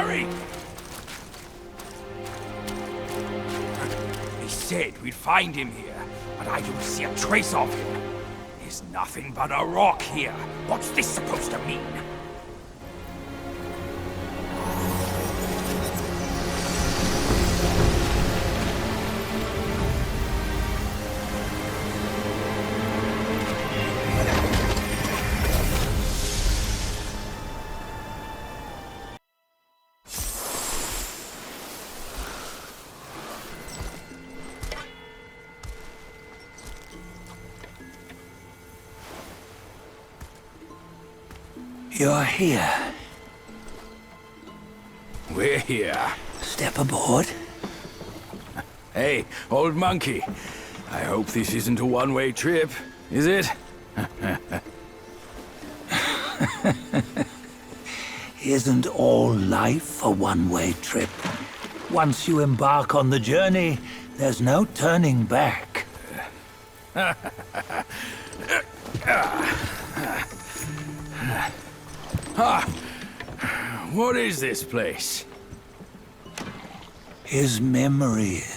Hurry! He said we'd find him here, but I don't see a trace of him. There's nothing but a rock here. What's this supposed to mean? You're here. We're here. Step aboard. Hey, old monkey. I hope this isn't a one-way trip, is it? Isn't all life a one-way trip? Once you embark on the journey, there's no turning back. What is this place? His memories.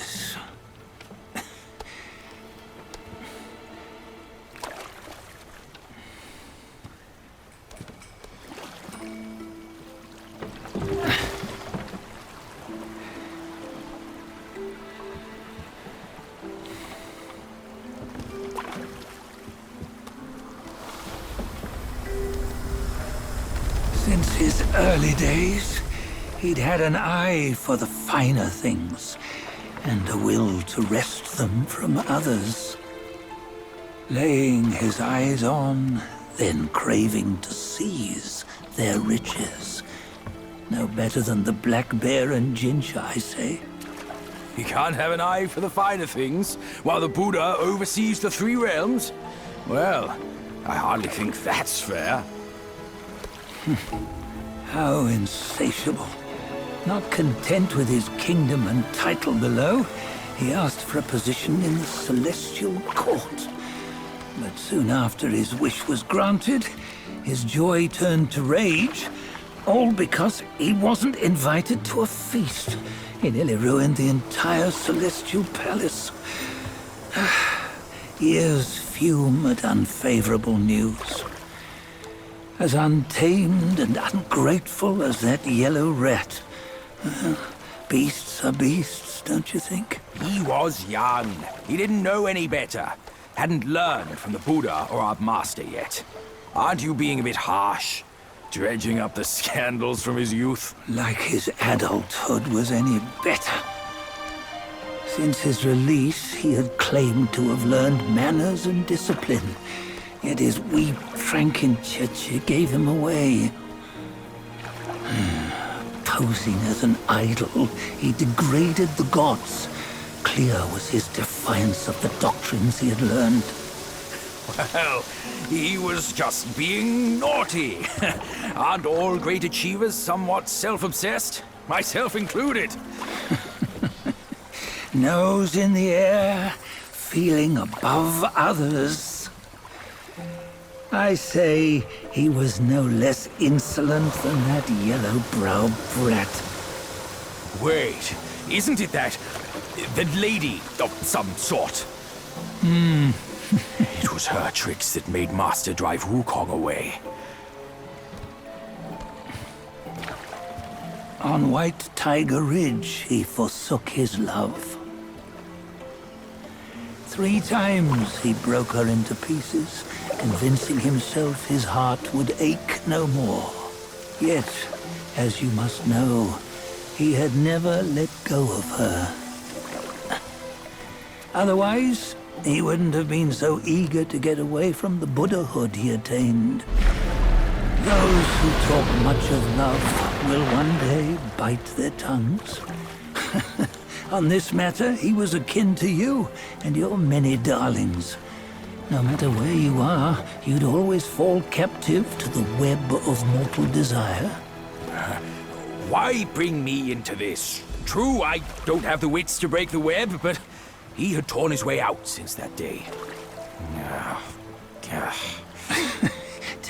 Since his early days, he'd had an eye for the finer things, and a will to wrest them from others. Laying his eyes on, then craving to seize their riches. No better than the black bear and Jinja, I say. You can't have an eye for the finer things, while the Buddha oversees the three realms? Well, I hardly think that's fair. How insatiable. Not content with his kingdom and title below, he asked for a position in the celestial court. But soon after his wish was granted, his joy turned to rage, all because he wasn't invited to a feast. He nearly ruined the entire celestial palace. Ears fume at unfavorable news. As untamed and ungrateful as that yellow rat. Beasts are beasts, don't you think? He was young. He didn't know any better. Hadn't learned from the Buddha or our master yet. Aren't you being a bit harsh? Dredging up the scandals from his youth? Like his adulthood was any better. Since his release, he had claimed to have learned manners and discipline. Yet his weak Frankenchurch gave him away. Posing as an idol, he degraded the gods. Clear was his defiance of the doctrines he had learned. Well, he was just being naughty. Aren't all great achievers somewhat self-obsessed? Myself included. Nose in the air, feeling above others. I say he was no less insolent than that yellow-browed brat. Wait, isn't it that lady of some sort? It was her tricks that made Master drive Wukong away. On White Tiger Ridge, he forsook his love. 3 times he broke her into pieces, convincing himself his heart would ache no more. Yet, as you must know, he had never let go of her. Otherwise, he wouldn't have been so eager to get away from the Buddhahood he attained. Those who talk much of love will one day bite their tongues. On this matter, he was akin to you and your many darlings. No matter where you are, you'd always fall captive to the web of mortal desire. Why bring me into this? True, I don't have the wits to break the web, but he had torn his way out since that day.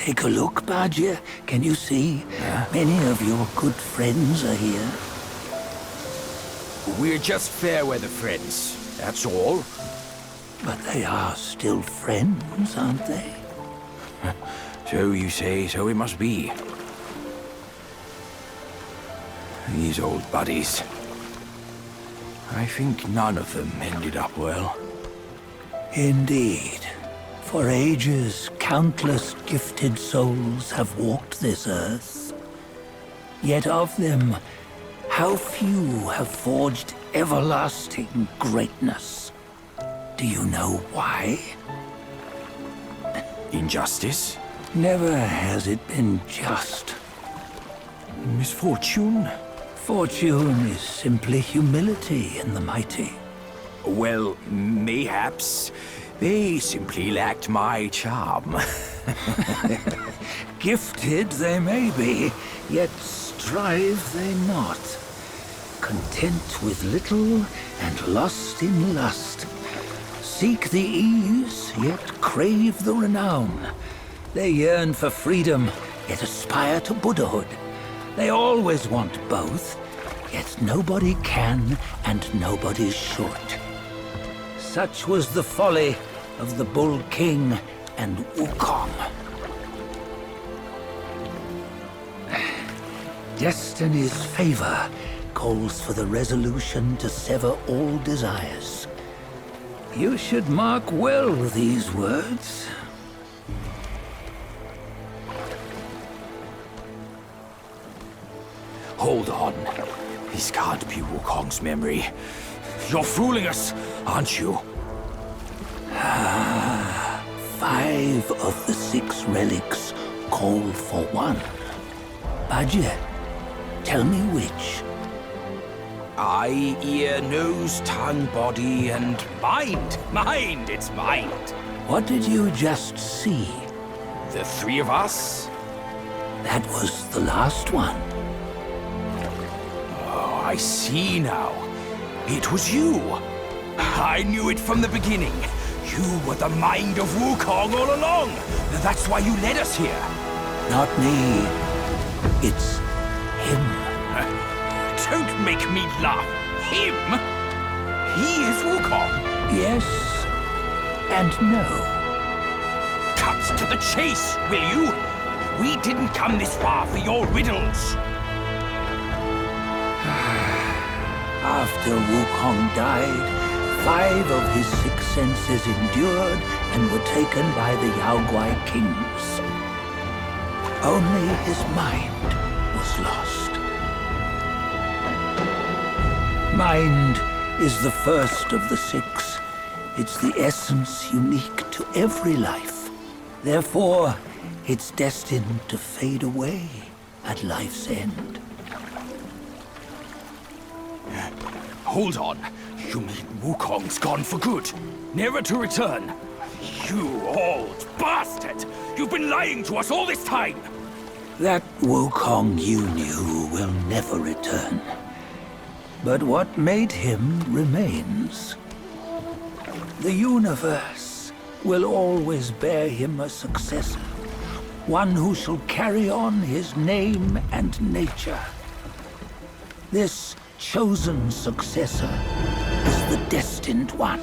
Take a look, Badger. Can you see? Many of your good friends are here. We're just fair weather friends, that's all. But they are still friends, aren't they? So you say, so it must be. These old buddies. I think none of them ended up well. Indeed. For ages, countless gifted souls have walked this earth. Yet of them, how few have forged everlasting greatness? Do you know why? Injustice? Never has it been just. Misfortune? Fortune is simply humility in the mighty. Well, mayhaps. They simply lacked my charm. Gifted they may be, yet strive they not. Content with little and lost in lust. Seek the ease, yet crave the renown. They yearn for freedom, yet aspire to Buddhahood. They always want both, yet nobody can and nobody should. Such was the folly of the Bull King and Wukong. Destiny's favor calls for the resolution to sever all desires. You should mark well these words. Hold on. This can't be Wukong's memory. You're fooling us, aren't you? 5 of the 6 relics call for one. Badger, tell me which. Eye, ear, nose, tongue, body, and mind. Mind, it's mind. What did you just see? The 3 of us? That was the last one. Oh, I see now. It was you. I knew it from the beginning. You were the mind of Wukong all along. That's why you led us here. Not me. It's him. Don't make me laugh. Him? He is Wukong. Yes and no. Cut to the chase, will you? We didn't come this far for your riddles. After Wukong died, 5 of his 6 senses endured and were taken by the Yaoguai kings. Only his mind was lost. Mind is the first of the 6. It's the essence unique to every life. Therefore, it's destined to fade away at life's end. Hold on. You mean Wukong's gone for good? Never to return? You old bastard! You've been lying to us all this time! That Wukong you knew will never return. But what made him remains. The universe will always bear him a successor. One who shall carry on his name and nature. This chosen successor is the destined one.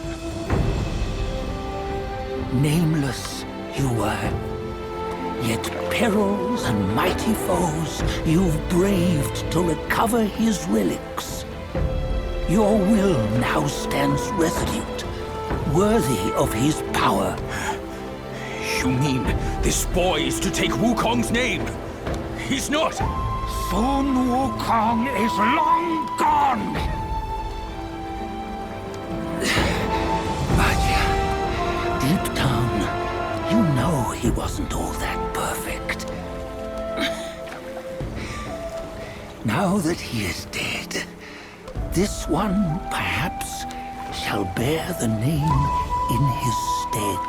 Nameless you were, yet perils and mighty foes you've braved to recover his relics. Your will now stands resolute, worthy of his power. You mean this boy is to take Wukong's name? He's not! Sun Wukong is long gone! But deep down, you know he wasn't all that perfect. Now that he is dead, this one, perhaps, shall bear the name in his stead.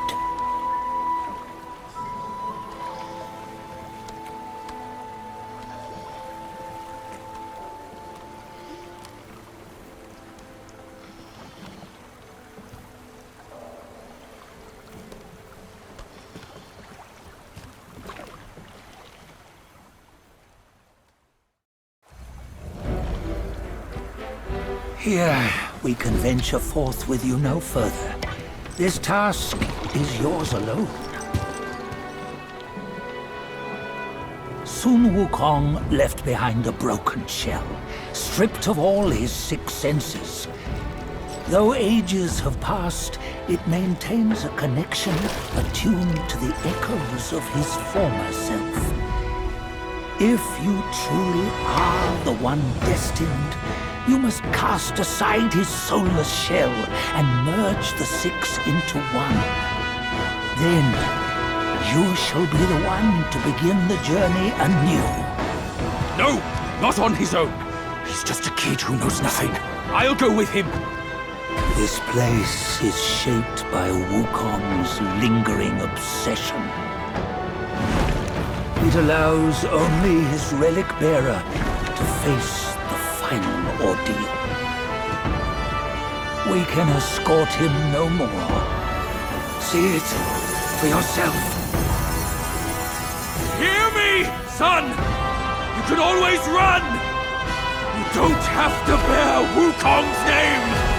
Here, we can venture forth with you no further. This task is yours alone. Sun Wukong left behind a broken shell, stripped of all his 6 senses. Though ages have passed, it maintains a connection attuned to the echoes of his former self. If you truly are the one destined, you must cast aside his soulless shell and merge the 6 into one. Then, you shall be the one to begin the journey anew. No, not on his own. He's just a kid who knows nothing. I'll go with him. This place is shaped by Wukong's lingering obsession. It allows only his relic bearer to face the final ordeal. We can escort him no more. See it for yourself. Hear me, son! You can always run! You don't have to bear Wukong's name!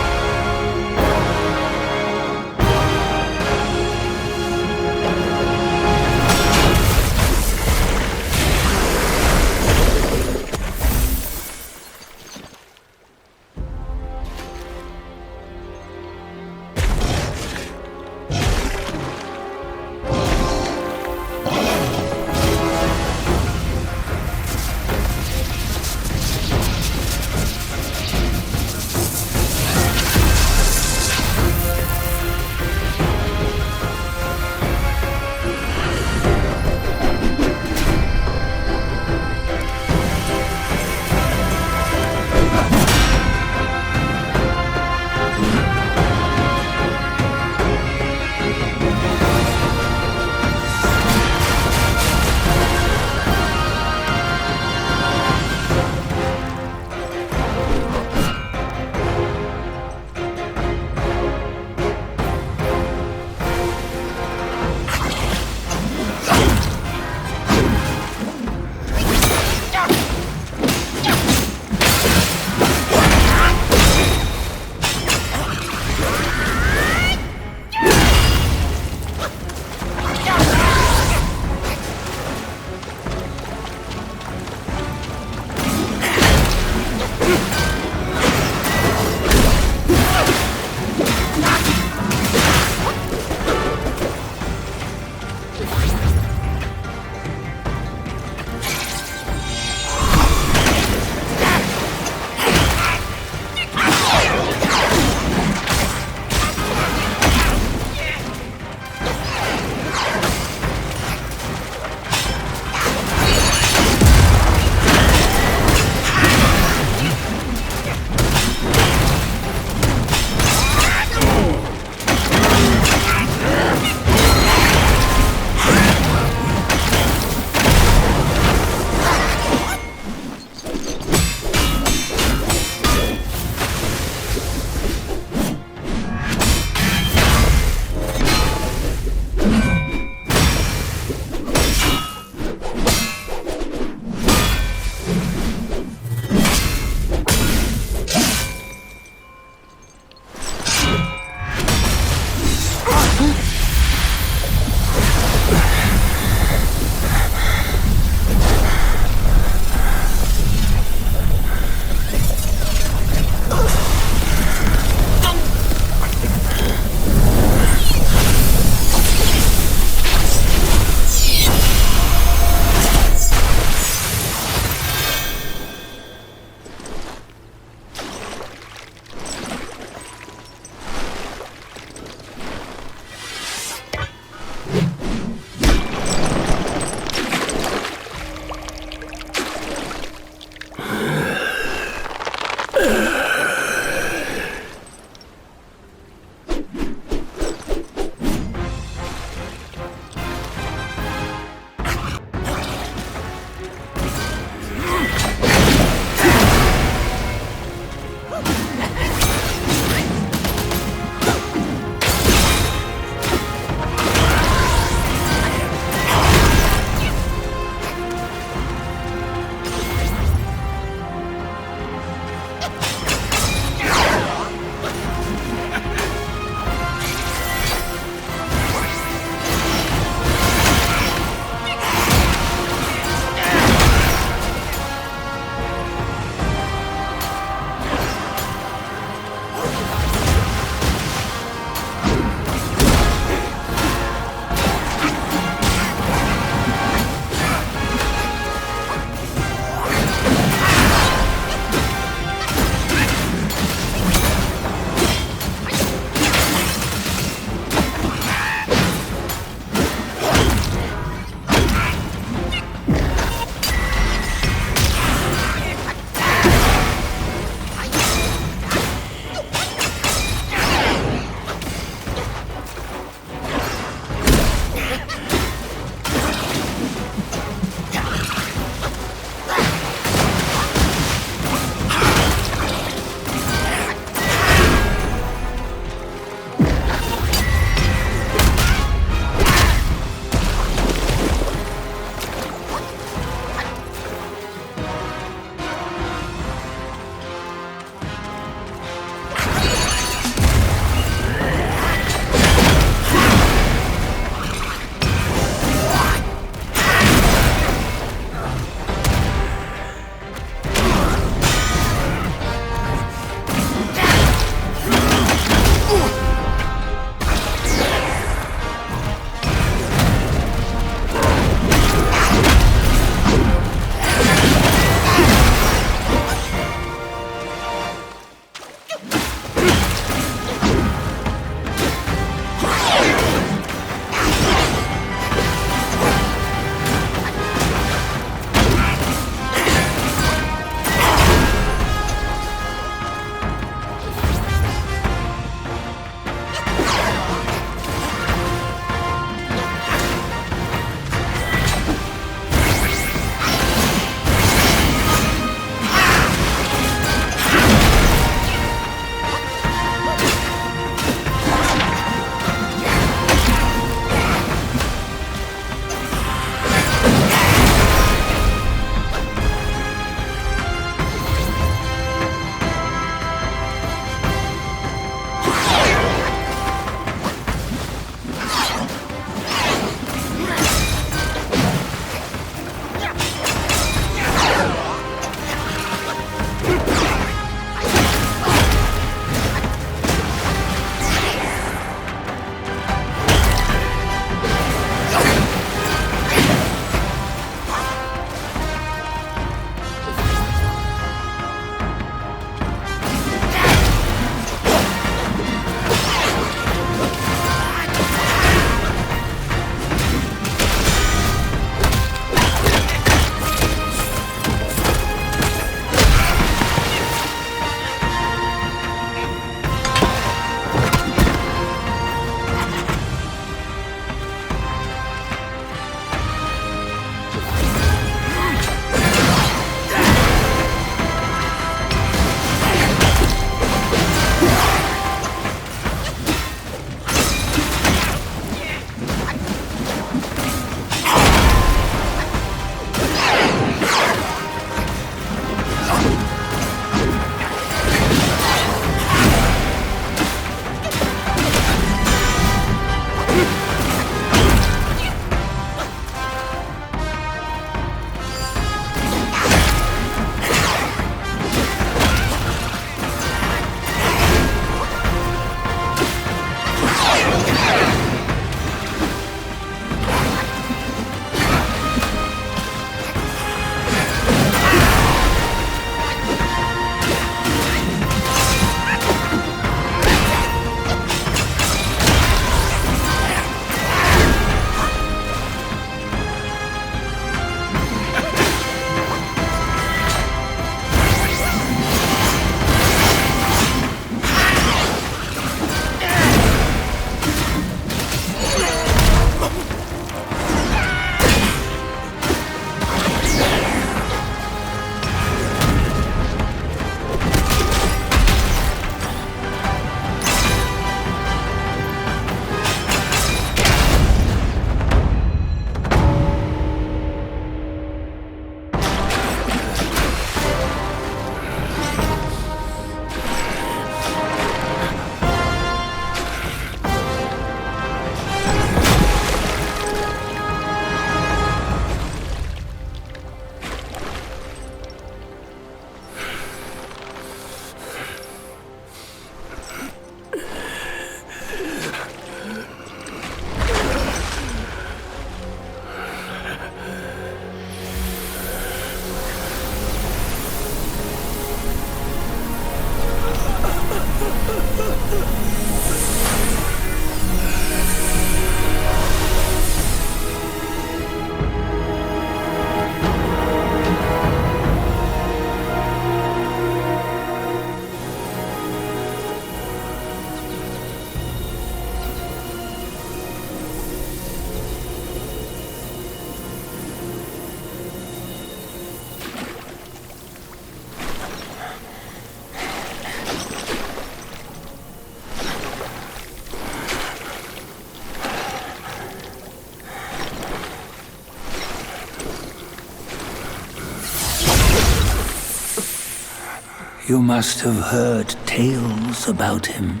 You must have heard tales about him.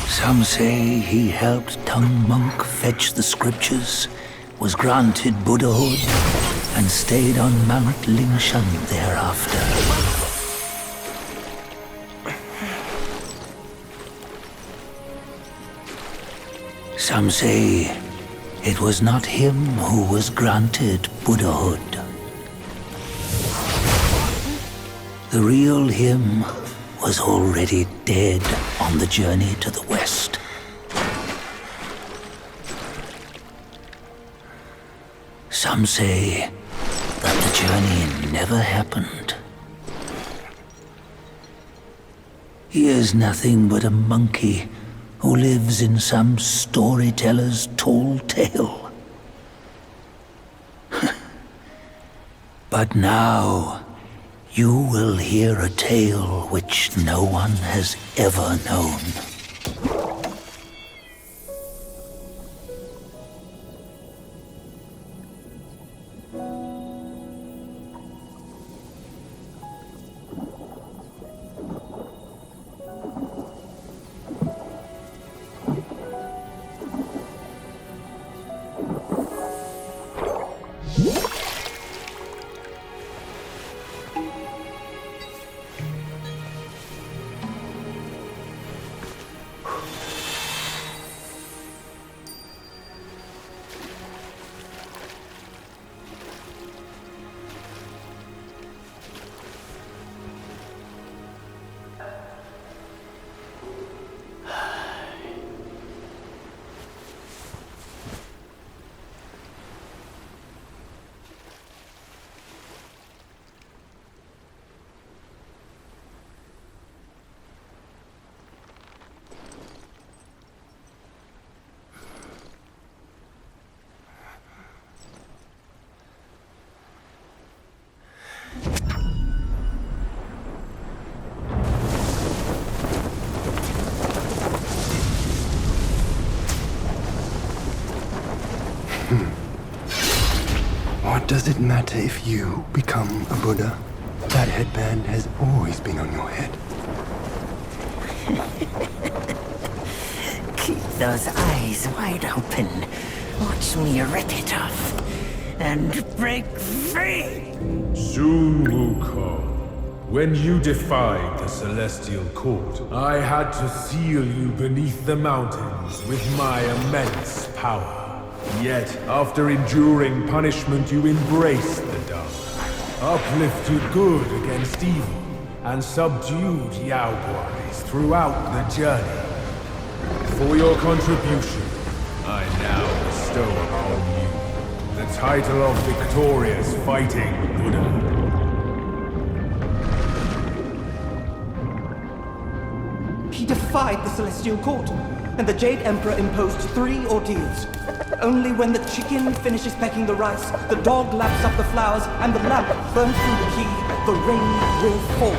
Some say he helped Tung Monk fetch the scriptures, was granted Buddhahood, and stayed on Mount Lingshan thereafter. Some say it was not him who was granted Buddhahood. The real him was already dead on the journey to the west. Some say that the journey never happened. He is nothing but a monkey who lives in some storyteller's tall tale. But now, you will hear a tale which no one has ever known. What does it matter if you become a Buddha? That headband has always been on your head. Keep those eyes wide open. Watch me rip it off and break free. Soon, Wukong. When you defied the Celestial Court, I had to seal you beneath the mountains with my immense power. Yet, after enduring punishment, you embraced the dark, uplifted good against evil, and subdued Yaoguais throughout the journey. For your contribution, I now bestow upon you the title of Victorious Fighting Buddha. He defied the Celestial Court, and the Jade Emperor imposed 3 ordeals. Only when the chicken finishes pecking the rice, the dog laps up the flowers, and the lamp burns through the key, the rain will fall.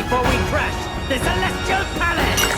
before we crash the Celestial Palace!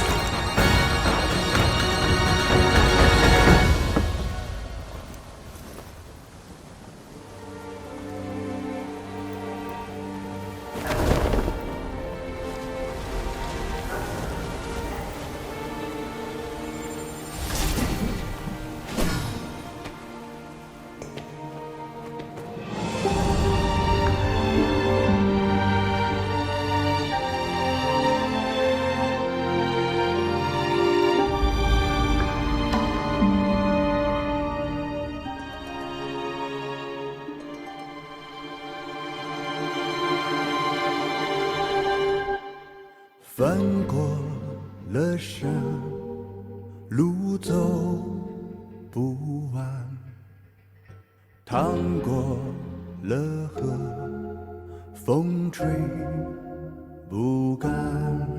翻过了山，路走不完；趟过了河，风吹不干。